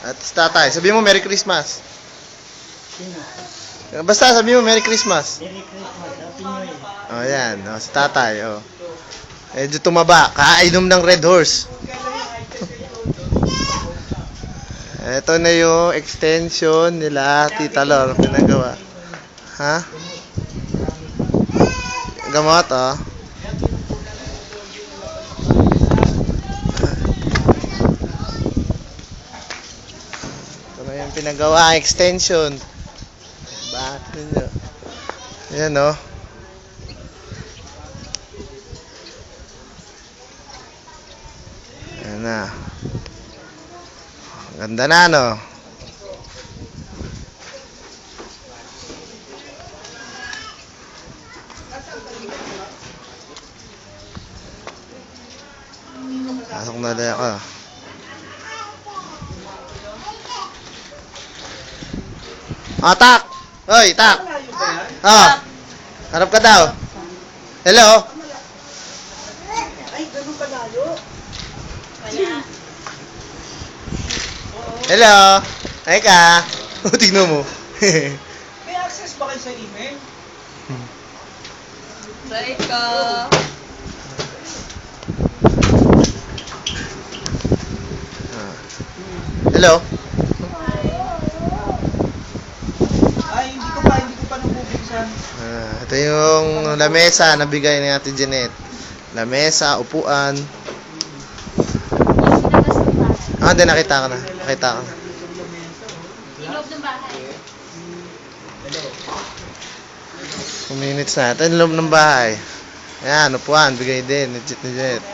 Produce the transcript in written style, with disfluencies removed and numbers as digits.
At si tatay, sabi mo Merry Christmas. Sino? Basta sabi mo Merry Christmas. Merry Christmas. Happy New Year. Oh, yan. Oh, si tatay, oh. Medyo tumaba. Kainom ng Red Horse. Ito na yung extension nila Tita Lor. Pinagawa. Ha? Gamot, oh. Ito na yung pinagawa extension. Bakit ninyo? Ayan, oh. Ayan na. Ganda na, no? Pasok na ulit ako. Tak! Hoy, Tak! Harap ka daw. Hello? Ay, ganun ka layo. Hello? Ay ka? Tignan mo. May access ba kayo sa email? Try ko. Hello? Ay, hindi ko pa nabubuksan. Ito yung lamesa na bigay ni Ate Jeanette. Lamesa, upuan. Hindi, nakita ko na. Nakita ko na. Yung loob ng bahay. 2 minutes na. Ito yung loob ng bahay. Ayan, upuan. Bigay din ni Jeanette.